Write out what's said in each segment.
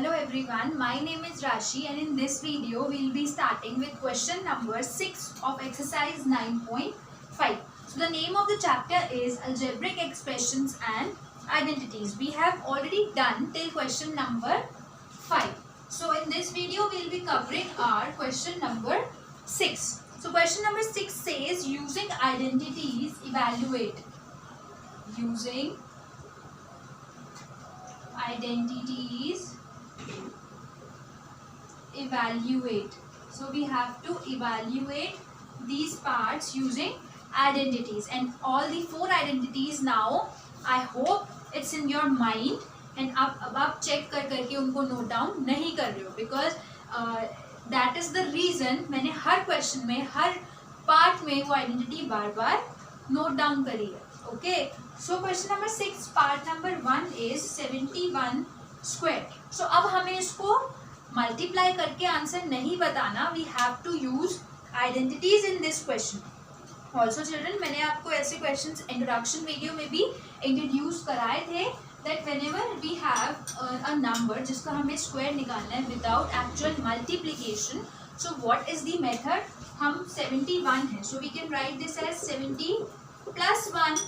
Hello everyone, my name is Rashi and in this video we will be starting with question number 6 of exercise 9.5. So the name of the chapter is Algebraic Expressions and Identities. We have already done till question number 5. So in this video we will be covering our question number 6. So question number 6 says using identities evaluate. Using identities evaluate. So we have to evaluate these parts using identities, and all the 4 identities now I hope it's in your mind and आप check करके उनको note down नहीं कर रहे हो, because that is the reason मैंने हर question में हर part में वो identity बार note down करी है. Okay, so question number 6 part number 1 is 71 square. So अब हमें इसको multiply करके आंसर नहीं बताना, we have to use identities in this question. Also children, मैंने आपको ऐसे questions introduction video में भी introduce कराए थे that whenever we have a number जिसका हमें square निकालना है without actual multiplication, so what is the method? हम 71 है, so we can write this as 70 plus 1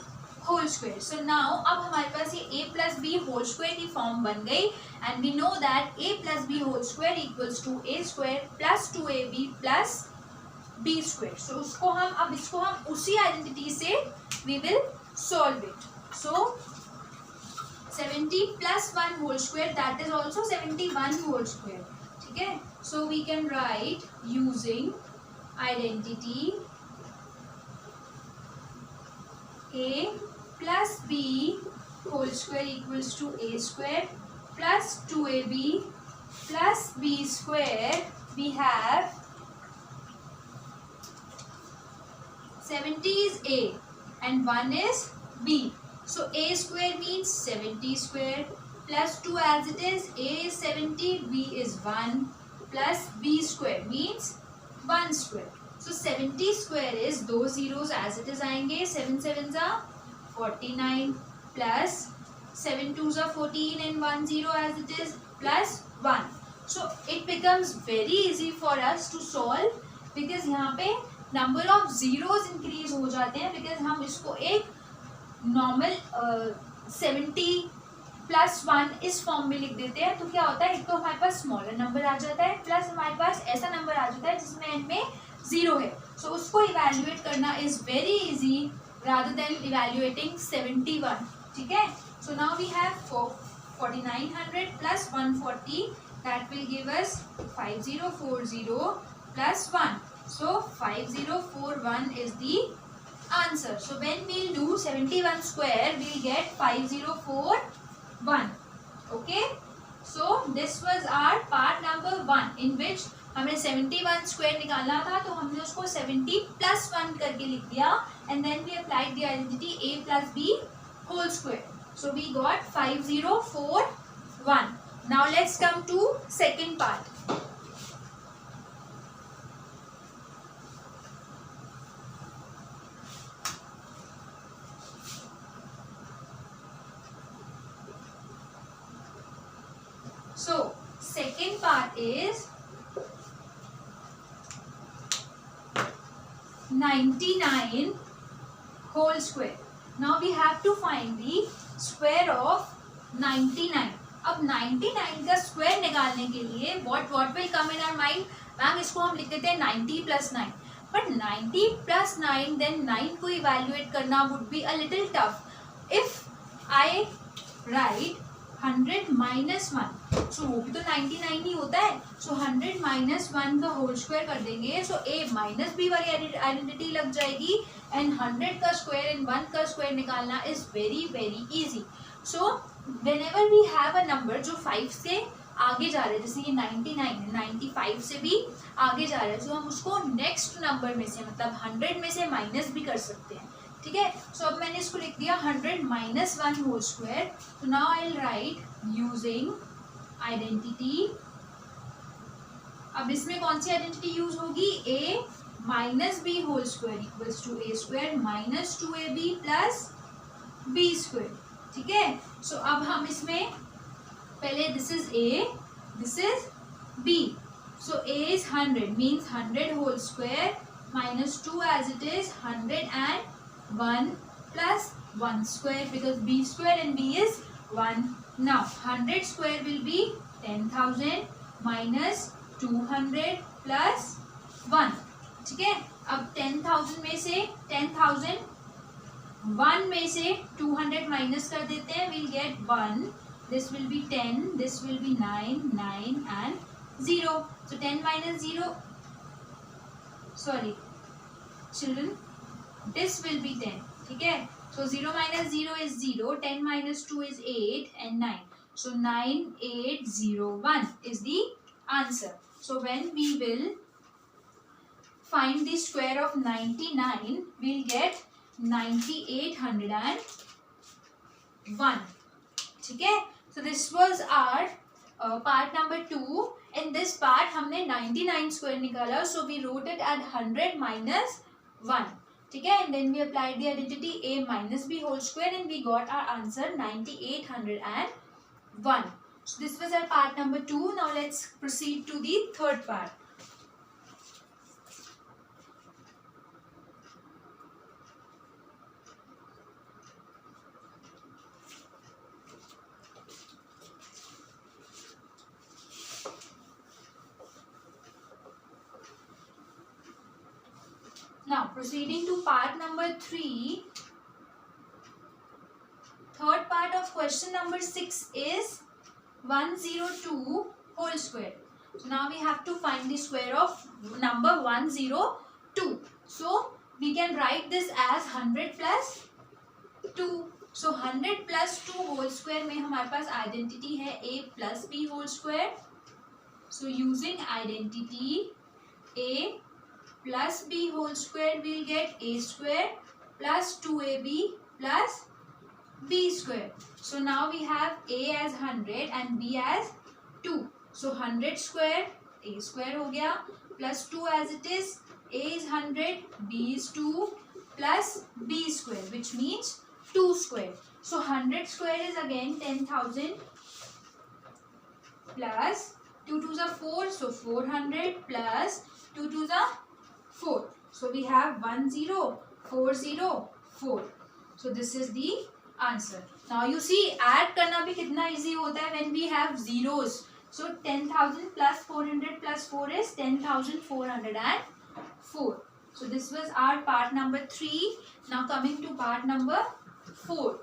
whole square. So now अब हमारे पास ये a plus b whole square की form बन गई, and we know that a plus b whole square equals to a square plus 2ab plus b square. So उसको हम अब इसको हम उसी identity से we will solve it. So 70 plus 1 whole square, that is also 71 whole square. ठीक है? So we can write using identity a plus b whole square equals to a square plus 2ab plus b square. We have 70 is a and 1 is b. So a square means 70 square plus 2 as it is. A is 70, b is 1 plus b square means 1 square. So 70 square is दो zeros as it is आएंगे. 7 sevens are 49 plus 7 twos are 14 and 1 0 as it is plus 1. So it becomes very easy for us to solve because यहाँ पे number of zeros increase हो जाते हैं, because हम इसको एक normal 70 plus 1 इस फॉर्म में लिख देते हैं. तो क्या होता है, एक तो हमारे पास स्मॉलर नंबर आ जाता है प्लस हमारे पास ऐसा नंबर आ जाता है जिसमें एंड में 0 है. सो उसको इवेल्युएट करना is very easy rather than evaluating 71. ठीक है? So now we have 4900 plus 140, that will give us 5040 plus 1. So 5041 is the answer. So when we'll do 71 square, we'll get 5041. Okay? So this was our part number 1 in which हमें 71 square निकालना था, तो हमने उसको 70 plus 1 करके लिख दिया, and then we applied the identity a plus b whole square. So we got 5041. Now let's come to second part. So second part is 99 whole square. Now we have to find the square of 99. अब 99 का square निकालने के लिए what will come in our mind? Ma'am इसको हम लिख देते हैं 90 plus 9. But 90 plus 9 then 9 को evaluate करना would be a little tough. If I write 100 minus 1, so वो भी तो 99 ही होता है. So 100 minus 1 का होल स्क्वायर कर देंगे, so a minus b वाली आइडेंटिटी लग जाएगी, and 100 का स्क्वायर and 1 का स्क्वायर निकालना is very very easy. So whenever we have a number जो 5 से आगे जा रहे हैं, जैसे ये 99 है, 95 से भी आगे जा रहे हैं, तो हम उसको नेक्स्ट नंबर में से मतलब 100 में से माइनस भी कर सकते हैं. ठीक है? सो अब मैंने इसको लिख दिया 100 minus 1 whole square. तो now I'll write using identity. अब इसमें कौन सी आइडेंटिटी यूज होगी? a minus b whole square equals to a square minus 2ab plus b square. ठीक है? सो अब हम इसमें पहले this is a This is B. So A is 100 means 100 whole square minus 2 as it is 101 plus 1 square because B square and B is 1. Now 100 square will be 10,000 minus 200 plus 1. ठीक है, अब 10,000 में से 10,000 1 में से 200 माइनस कर देते हैं, we'll get 1. This will be 10, this will be 9, 9 and 0. So 10 minus 0, sorry children, this will be 10. ठीक है, so 0 minus 0 is 0, 10 minus 2 is 8 and 9. So 9801 is the answer. So when we will find the square of 99, we'll get 9801. ठीक है, so this was our part number 2. In this part हमने 99 square निकाला, so we wrote it at 100 minus 1. ठीक है, and then we applied the identity a minus b whole square and we got our answer 9801. So this was our part number 2. Now let's proceed to the third part. Now proceeding to part number 3. Third part of question number 6 is 102 whole square. So now we have to find the square of number 102. So we can write this as 100 plus 2. So 100 plus 2 whole square में हमारे पास identity है a plus b whole square. So using identity a plus b whole square, we'll get a square plus 2ab plus b square. So now we have a as 100 and b as 2. So 100 square, a square हो गया, plus 2 as it is, a is 100, b is 2 plus b square, which means 2 square. So 100 square is again 10,000 plus 2 2s are 4, so 400 plus 2 2s are 4. So we have 10404. So this is the answer. Now you see add करना भी कितना easy होता है when we have zeros. So 10,000 plus 400 plus 4 is 10,404. So this was our part number 3. Now coming to part number 4.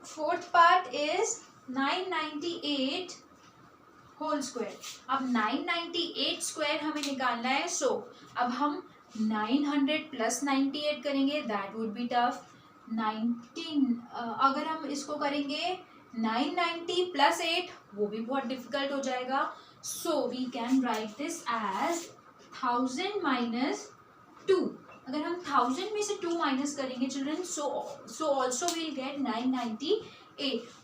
Fourth part is 998 whole square. अब 998 square हमें निकालना है. सो अब हम 900 प्लस 98 करेंगे, दैट वुड बी टफ. 19 अगर हम इसको करेंगे 990 प्लस 8, वो भी बहुत डिफिकल्ट हो जाएगा. So we can write this as 1000 minus 2. अगर हम 1000 में से 2 माइनस करेंगे children, so also we'll get 998.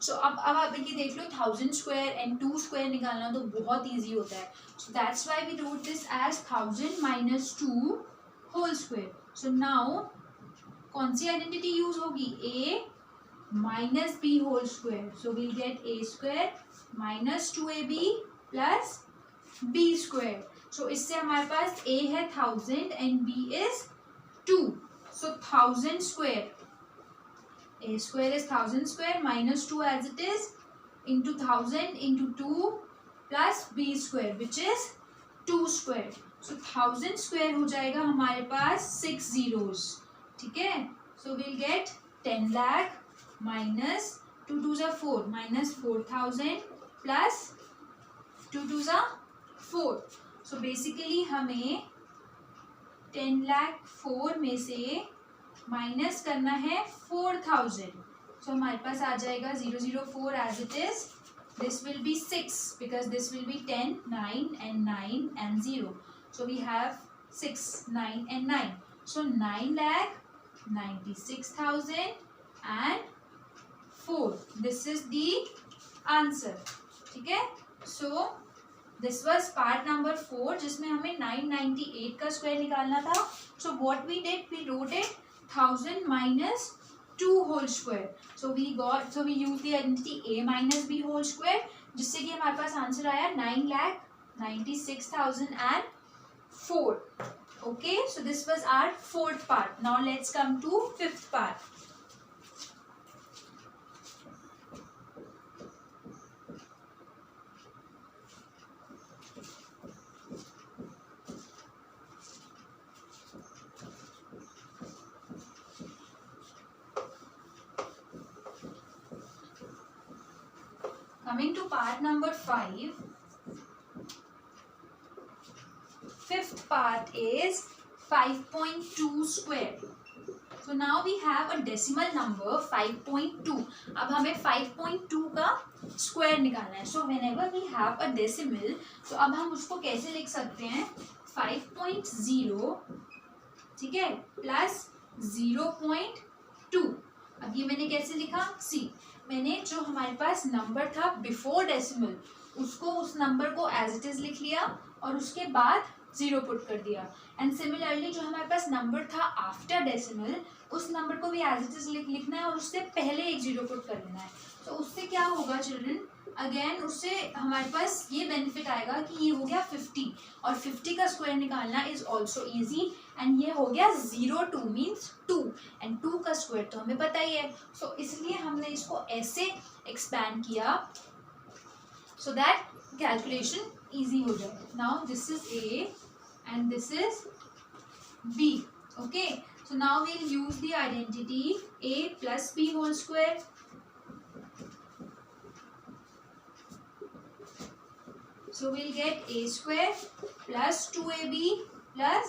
So अब आप ये देख लो 1000 स्क्वायर एंड 2 स्क्वायर निकालना तो बहुत ईजी होता है. So that's why we wrote this as 1000 minus 2 whole square. So now कौन सी आइडेंटिटी यूज होगी? a minus B whole square. So we'll get a square minus 2ab plus b square. So इससे हमारे पास a है 1000 and b is 2. So 1000 square, a square is 1000 square minus 2 as it is into 1000 into 2 plus b square which is 2 square. So 1000 square हो जाएगा हमारे पास 6 zeros. ठीक है, so we'll get 10 lakh minus 2 2s are 4 minus 4000 plus 2 2s are 4. So basically हमें 10 लाख 4 में से minus करना है 4000. सो हमारे पास आ जाएगा 004 as it is. This will be 6 because this will be 10 9 and 0. So we have 6 9 and 9. So 9,96,000 and 4. This is the answer. ठीक है, so this was part number 4 जिसमें हमें 998 का स्क्वायर निकालना था. So what we did, we wrote it 1000 minus 2 whole square. So we use the identity a minus b whole square, जिससे कि हमारे पास आंसर आया 9,96,004. Okay, so this was our fourth part. Now let's come to fifth part. Coming to part number 5. Fifth part is 5.2 square. So now we have a decimal number 5.2. अब हमें 5.2 का square निकालना है. So whenever we have a decimal, तो अब हम उसको कैसे लिख सकते हैं? 5.0, ठीक है, प्लस 0.2. अब ये मैंने कैसे लिखा? सी, मैंने जो हमारे पास नंबर था बिफोर डेसिमल, उसको उस नंबर को एज इट इज लिख लिया और उसके बाद 0 पुट कर दिया. एंड सिमिलरली जो हमारे पास नंबर था आफ्टर डेसिमल, उस नंबर को भी एज इट इज लिखना है और उससे पहले एक 0 पुट कर लेना है. तो उससे क्या होगा चिल्ड्रन? अगेन उससे हमारे पास ये बेनिफिट आएगा कि ये हो गया 50 और 50 का स्क्वायर निकालना इज ऑल्सो ईजी. एंड ये हो गया 0.2 मीन्स 2 एंड 2 का स्क्वायर तो हमें पता ही है. सो इसलिए हमने इसको ऐसे एक्सपैंड किया सो दैट कैलकुलेशन ईजी हो जाए. Now this is a and this is b. Okay, so now we'll use the identity a plus b whole square. So we'll get a square plus 2ab plus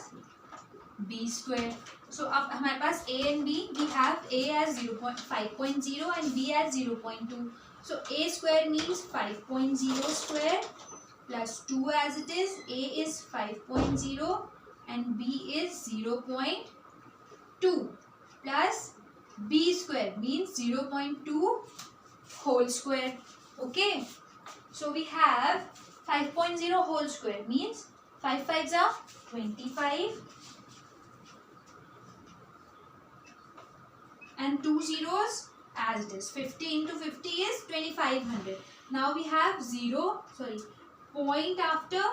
b square. So अब हमारे पास a and b, we have a as 5.0 and b as 0.2. So a square means 5.0 square plus 2 as it is. A is 5.0 and b is 0.2 plus b square means 0.2 whole square. Okay, so we have 5.0 whole square means 5 5s are 25 and 2 zeros as it is. 50 into 50 is 2500. Now we have point after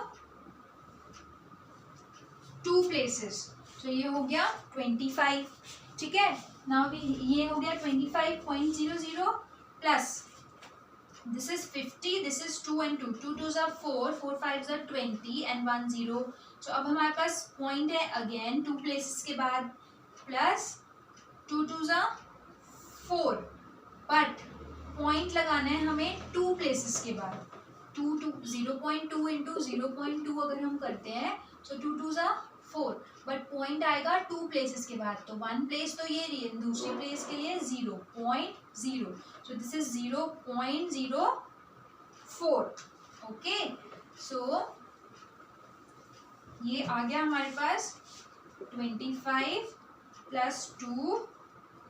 2 places. So ये हो गया 25, ठीक है. Now ये हो गया 25.00 plus this is 50, this is 2 and 2. 2 2s are 4, 4 5s are 20 and 1 0. So अब हमारे पास पॉइंट है अगेन 2 प्लेसेस के बाद plus 2 2s are 4, but point लगाना है हमें 2 प्लेसेस के बाद. 0.2 इंटू 0.2 अगर हम करते हैं तो 2 2s are 4, बट पॉइंट आएगा 2 प्लेसेस के बाद. तो 1 प्लेस तो ये रही है, दूसरी प्लेस के लिए 0.0. So this is 0.04. ओके, सो ये आ गया हमारे पास 25 प्लस 2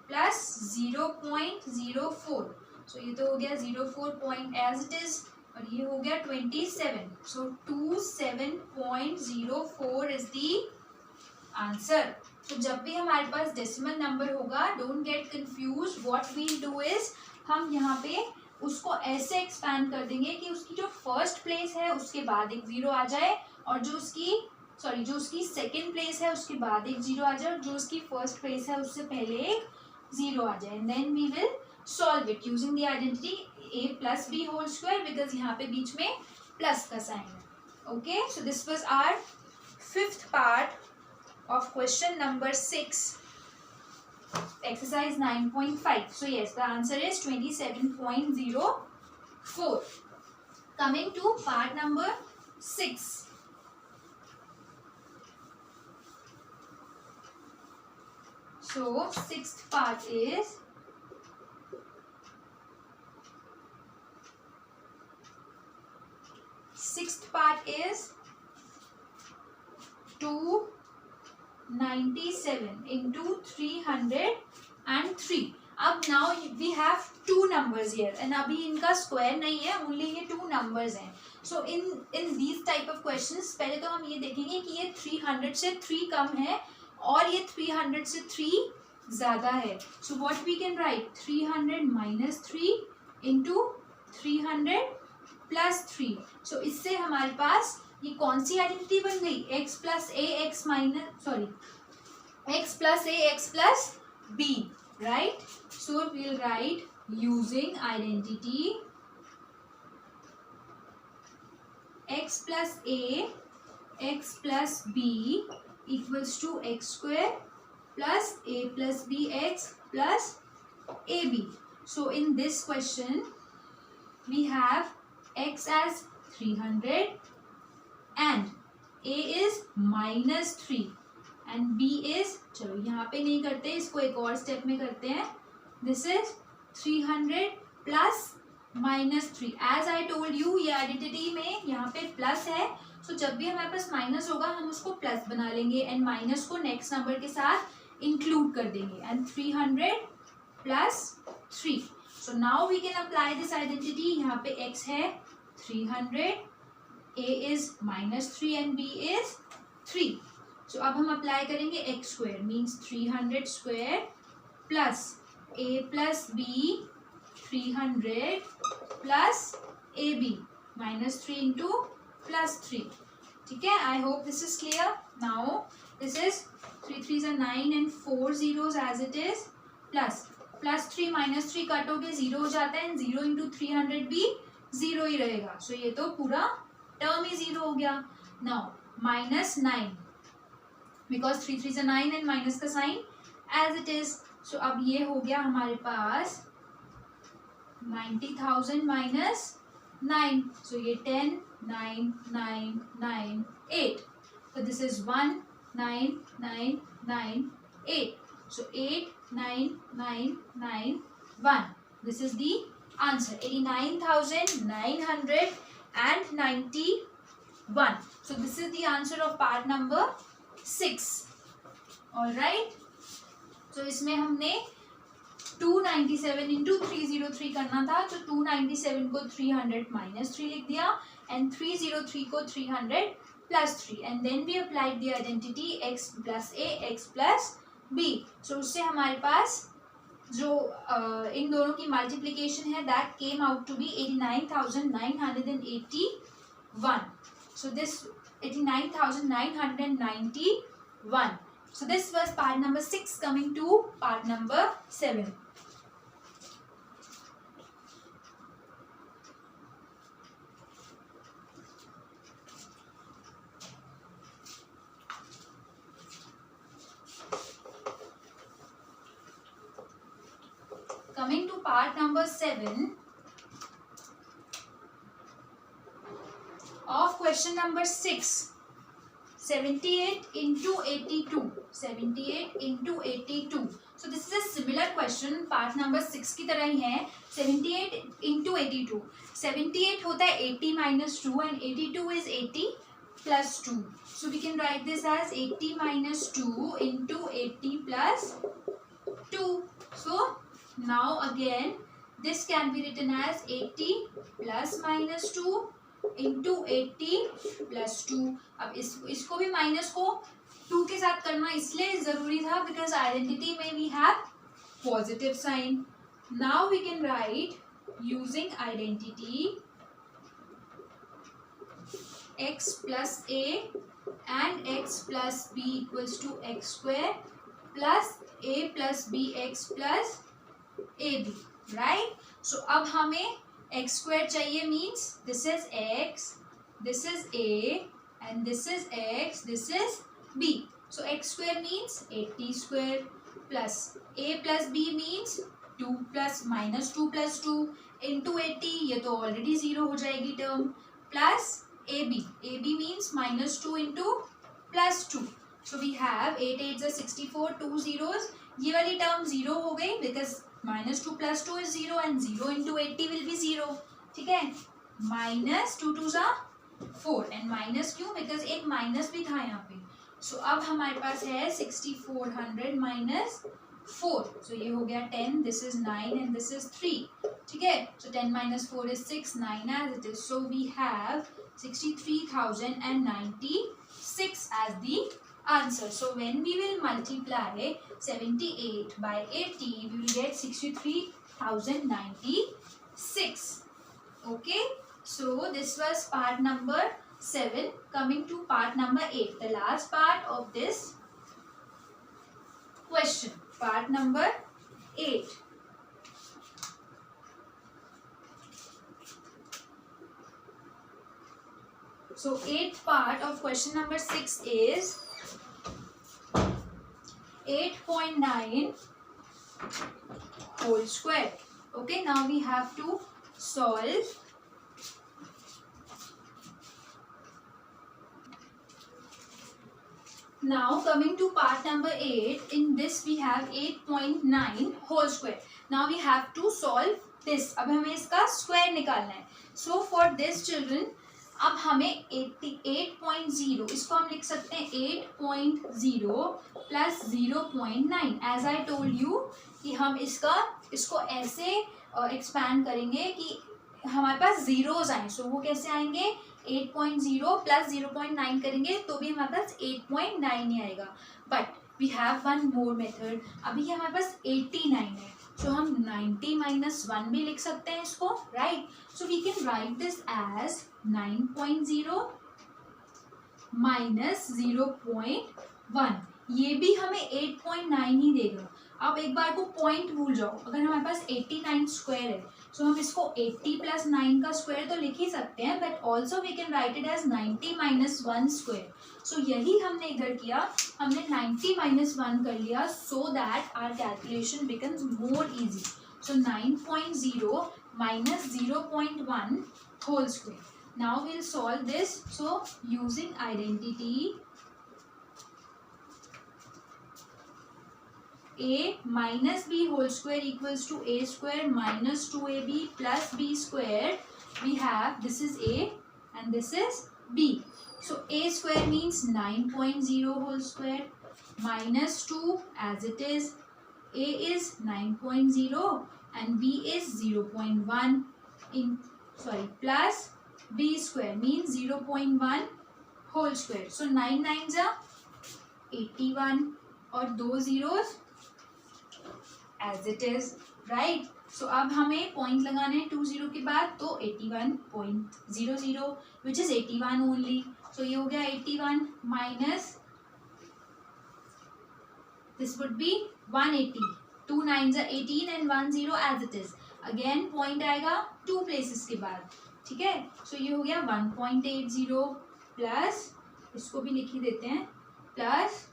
प्लस 0.04. सो ये तो हो गया 04 पॉइंट एज इट इज और ये हो गया 27. So 27.04 is the answer. तो जब भी हमारे पास डेसिमल नंबर होगा, don't get confuse. What we'll do is हम यहाँ पे उसको ऐसे एक्सपैंड कर देंगे कि उसकी जो फर्स्ट प्लेस है उसके बाद एक 0 आ जाए और जो उसकी सेकेंड प्लेस है उसके बाद एक 0 आ जाए और जो उसकी फर्स्ट प्लेस है उससे पहले एक 0 आ जाए. And then we will solve it using the identity a plus b whole square because यहाँ पे बीच में प्लस का साइन है. Okay, so this was our fifth part of question number 6, exercise 9.5. So yes, the answer is 27.04. Coming to part number 6. So sixth part is Sixth part is 297 into 303. अब now we have 2 numbers here and अभी इनका square नहीं है, only ये 2 numbers हैं. So in these type of questions पहले तो हम ये देखेंगे कि ये 300 से 3 कम है और ये 300 से 3 ज़्यादा है. So what we can write? 300 minus 3 into 300 plus 3. So इससे हमारे पास ये कौन सी आइडेंटिटी बन गई? x plus a x minus x plus a x plus b, right? So we'll write using identity x plus a x plus b equals to x square plus a plus b x plus ab. So in this question we have x as 300 and a is minus 3 and b is, चलो यहाँ पे नहीं करते, इसको एक और step में करते हैं. This is 300 plus minus 3. As I told you, ये आइडेंटिटी में यहाँ पे प्लस है, सो जब भी हमारे पास माइनस होगा हम उसको प्लस बना लेंगे एंड माइनस को नेक्स्ट नंबर के साथ इंक्लूड कर देंगे. And 300 plus 3. So now we can apply this identity. यहाँ पे x है 300, a is minus 3 and b is 3. सो अब हम अप्लाई करेंगे x square means 300 square plus a plus b 300 plus A B minus 3 into plus 3. ठीक है, I hope this is clear. Now this is 3 3 9 and 4 zeros as it is plus 3 minus 3 cut हो गए 0 हो जाता है and 0 into 300 भी 0 ही रहेगा. सो ये तो पूरा टर्म ही 0 हो गया. Now minus 9 because 3 3 9 and minus का साइन एज इट इज. सो अब ये हो गया हमारे पास 90,000 माइनस 9. सो ये 10 9 9 9 8. So this is 1 9 9 9 8. So 8 9 9 9 1. This is the answer. 89,991. So this is the answer of part number 6. All right. So इसमें हमने 297 इंटू 303 करना था, तो 297 को 300 माइनस 3 लिख दिया एंड 303 को 300 plus 3 and then we applied the identity x plus a x plus b. So उससे हमारे पास जो इन दोनों की मल्टीप्लिकेशन है that came out to be 89,981. So this 89,991. So this was part number 6. Coming to part number 7. Coming to part number 7 of question number 6. 78 into 82. 78 into 82. So this is a similar question. Part number 6 की तरह ही है. 78 into 82. 78 होता है 80 minus 2 and 82 is 80 plus 2. So we can write this as 80 minus 2 into 80 plus 2. So now again this can be written as 80 plus minus 2 into 80 plus 2. अब इसको भी minus को 2 के साथ करना इसलिए ज़रूरी था बिकॉज आइडेंटिटी में we have positive sign. Now we can write using identity x plus a and x plus b equals to X square plus a plus b x plus A B. Right. So अब हमें x square चाहिए means this is x, this is a and this is x, this is b. So x square means 80 square plus a plus b means 2 plus minus 2 plus 2 into 80. ये तो already 0 हो जाएगी term plus ab. ab means minus 2 into plus 2. So we have 8 8s are 64, 2 zeros. ये वाली term 0 हो गई because minus 2 plus 2 is 0 and 0 into 80 will be 0. ठीक है. minus 2 2s are 4 and minus क्यों? because एक minus भी था यहाँ पे. so अब हमारे पास है 6400 minus 4. so ये हो गया 10, this is 9 and this is 3. ठीक है. so 10 minus 4 is 6, 9 as it is. so we have 63,096 as the answer. So when we will multiply 78 by 80, we will get 63,096. Okay, so this was part number 7. Coming to part number 8, the last part of this question. Part number 8. So 8th part of question number 6 is 8.9 whole square. Okay, now we have to solve. Now coming to part number 8, in this we have 8.9 whole square. Now we have to solve this. अब हमें इसका square निकालना है. So for this children, अब हमें 88.0, इसको हम लिख सकते हैं 8.0 plus 0.9. As I told you कि हम इसको ऐसे एक्सपैंड करेंगे कि हमारे पास जीरोज आए. सो वो कैसे आएंगे? 8.0 प्लस 0.9 करेंगे तो भी हमारे पास 8.9 ही आएगा. But we have one more method. अभी हमारे पास 89 है, सो हम 90 माइनस 1 भी लिख सकते हैं इसको, right? So we can write this as 9.0 minus 0.1. ये भी हमें 8.9 ही देगा. अब एक बार को पॉइंट भूल जाओ. अगर हमारे पास 89 स्क्वायर है, सो हम इसको 80 प्लस 9 का स्क्वायर तो लिख ही सकते हैं, but also we can write it as 90 minus 1 square. So यही हमने इधर किया, हमने 90 माइनस 1 कर लिया, so that our calculation becomes more easy. So 9.0 minus 0.1 whole square. Now we'll solve this. So using identity, a minus b whole square equals to a square minus 2ab plus b square. We have, this is a and this is b. So a square means 9.0 whole square minus 2 as it is. A is 9.0 and b is 0.1 plus b square means 0.1 whole square. So 9 9s are 81 और 2 zeros as it is, right? So अब हमें point लगाने हैं 2 0 के बाद, तो 81.00 which is 81 only. So ये हो गया 81 minus this would be 180. 2 9s are 18 and 1 0 as it is. Again point आएगा 2 places के बाद, ठीक है? सो ये हो गया 1.80 प्लस, इसको भी लिख ही देते हैं, प्लस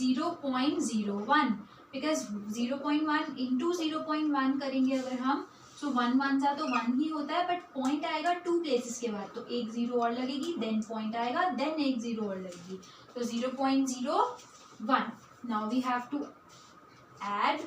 0.01, बिकॉज 0.1 इंटू 0.1 करेंगे अगर हम, सो 1 1 सा तो 1 ही होता है, बट पॉइंट आएगा 2 प्लेसेस के बाद, तो एक जीरो और लगेगी, देन पॉइंट आएगा, देन एक जीरो और लगेगी, तो 0.01. Now we have to add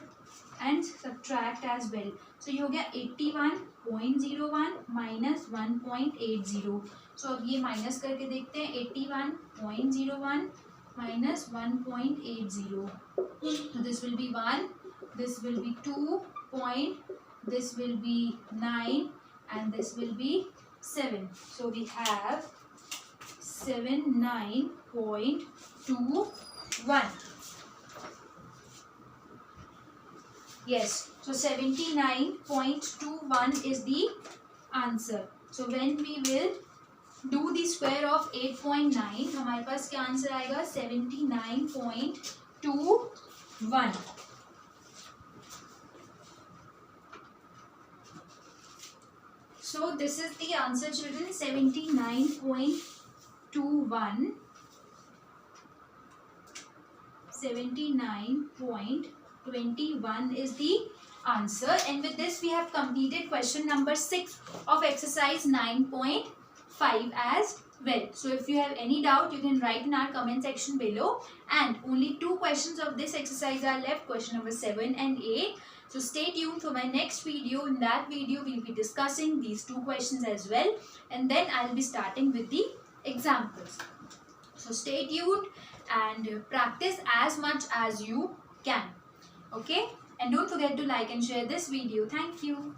and subtract as well. So ये हो गया 81.01 माइनस 1.80. सो अब ये माइनस करके देखते हैं, 81.01 minus 1.80. So this will be 1, this will be 2 point, this will be 9 and this will be 7. So we have 79.21. Yes, so 79.21 is the answer. So when we will do the square of 8.9, हमारे पास क्या answer आएगा? 79.21. So this is the answer children, 79.21. 79.21 is the answer, and with this we have completed question number 6 of exercise 9.5 as well. So if you have any doubt, you can write in our comment section below, and only 2 questions of this exercise are left, question number 7 and 8. So stay tuned for my next video. In that video we will be discussing these 2 questions as well, and then I will be starting with the examples. So stay tuned and practice as much as you can. Okay, and don't forget to like and share this video. Thank you.